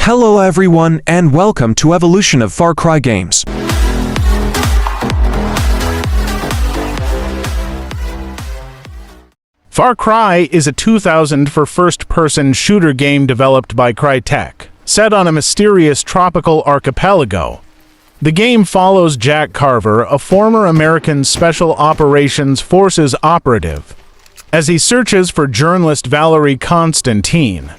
Hello everyone and welcome to Evolution of Far Cry Games. Far Cry is a 2000 first-person shooter game developed by Crytek, set on a mysterious tropical archipelago. The game follows Jack Carver, a former American Special Operations Forces operative, as he searches for journalist Valerie Constantine,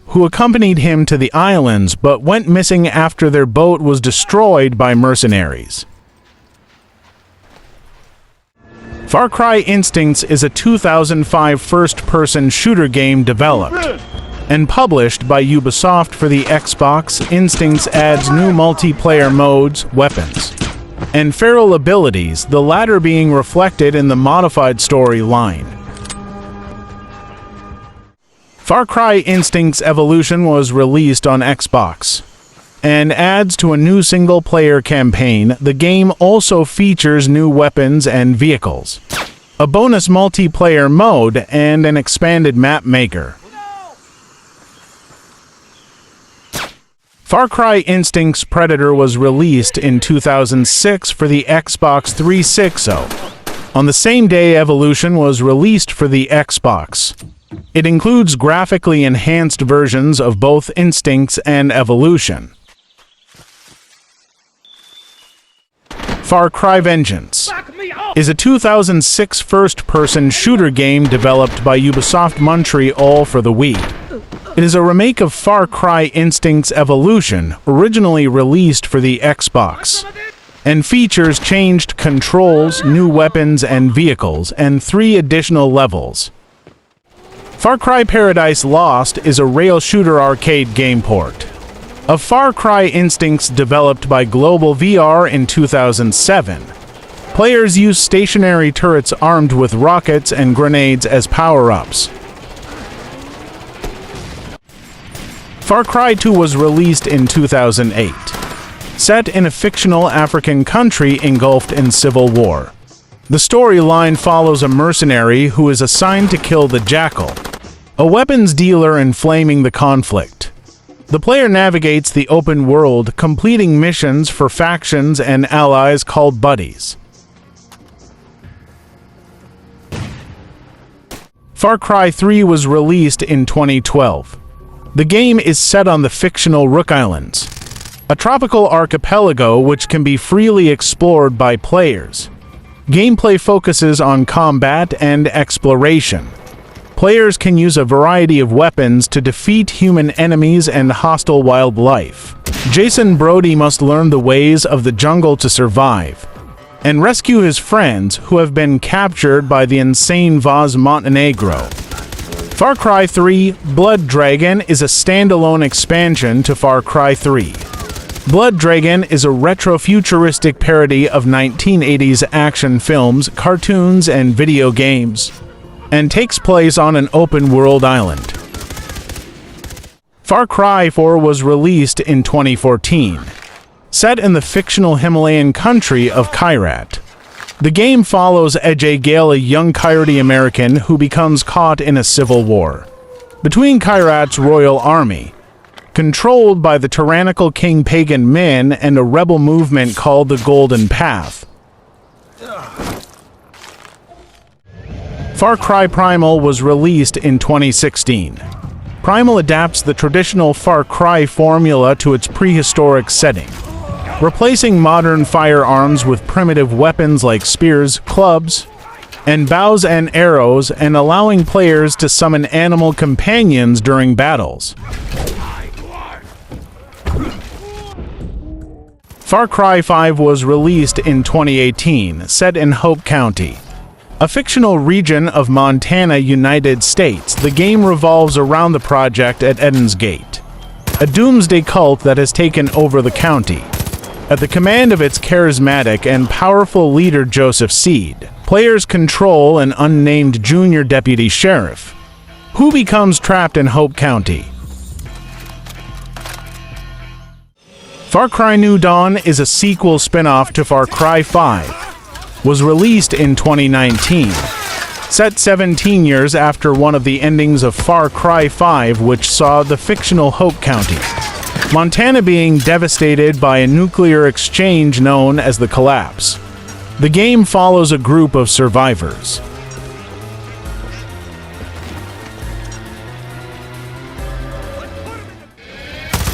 who accompanied him to the islands but went missing after their boat was destroyed by mercenaries. Far Cry Instincts is a 2005 first-person shooter game developed and published by Ubisoft for the Xbox. Instincts adds new multiplayer modes, weapons, and feral abilities, the latter being reflected in the modified storyline. Far Cry Instincts Evolution was released on Xbox and adds to a new single-player campaign. The game also features new weapons and vehicles, a bonus multiplayer mode, and an expanded map maker. Far Cry Instincts Predator was released in 2006 for the Xbox 360. On the same day, Evolution was released for the Xbox. It includes graphically enhanced versions of both Instincts and Evolution. Far Cry Vengeance is a 2006 first-person shooter game developed by Ubisoft Montreal for the Wii. It is a remake of Far Cry Instincts Evolution, originally released for the Xbox, and features changed controls, new weapons and vehicles, and 3 additional levels. Far Cry Paradise Lost is a rail shooter arcade game port of Far Cry Instincts developed by Global VR in 2007. Players use stationary turrets armed with rockets and grenades as power-ups. Far Cry 2 was released in 2008, set in a fictional African country engulfed in civil war. The storyline follows a mercenary who is assigned to kill the Jackal, a weapons dealer inflaming the conflict. The player navigates the open world, completing missions for factions and allies called buddies. Far Cry 3 was released in 2012. The game is set on the fictional Rook Islands, a tropical archipelago which can be freely explored by players. Gameplay focuses on combat and exploration. Players can use a variety of weapons to defeat human enemies and hostile wildlife. Jason Brody must learn the ways of the jungle to survive and rescue his friends who have been captured by the insane Vaz Montenegro. Far Cry 3 Blood Dragon is a standalone expansion to Far Cry 3. Blood Dragon is a retro-futuristic parody of 1980s action films, cartoons, and video games, and takes place on an open-world island. Far Cry 4 was released in 2014, set in the fictional Himalayan country of Kyrat. The game follows Ajay Gale, a young Coyote American who becomes caught in a civil war between Kyrat's royal army, controlled by the tyrannical King Pagan Min, and a rebel movement called the Golden Path. Far Cry Primal was released in 2016. Primal adapts the traditional Far Cry formula to its prehistoric setting, replacing modern firearms with primitive weapons like spears, clubs, and bows and arrows, and allowing players to summon animal companions during battles. Far Cry 5 was released in 2018, set in Hope County, a fictional region of Montana, United States. The game revolves around the project at Eden's Gate, a doomsday cult that has taken over the county. At the command of its charismatic and powerful leader Joseph Seed, players control an unnamed junior deputy sheriff, who becomes trapped in Hope County. Far Cry New Dawn is a sequel spin-off to Far Cry 5. Was released in 2019, set 17 years after one of the endings of Far Cry 5, which saw the fictional Hope County Montana being devastated by a nuclear exchange known as the Collapse. The game follows a group of survivors.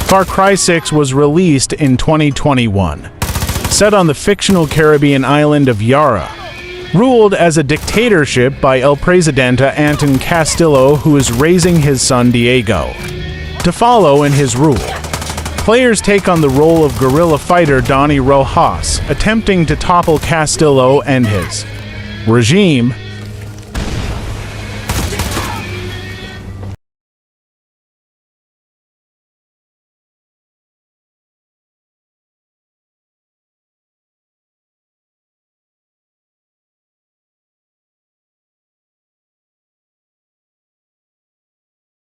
Far Cry 6 was released in 2021. Set on the fictional Caribbean island of Yara, ruled as a dictatorship by El Presidente Anton Castillo, who is raising his son Diego to follow in his rule. Players take on the role of guerrilla fighter Donnie Rojas, attempting to topple Castillo and his regime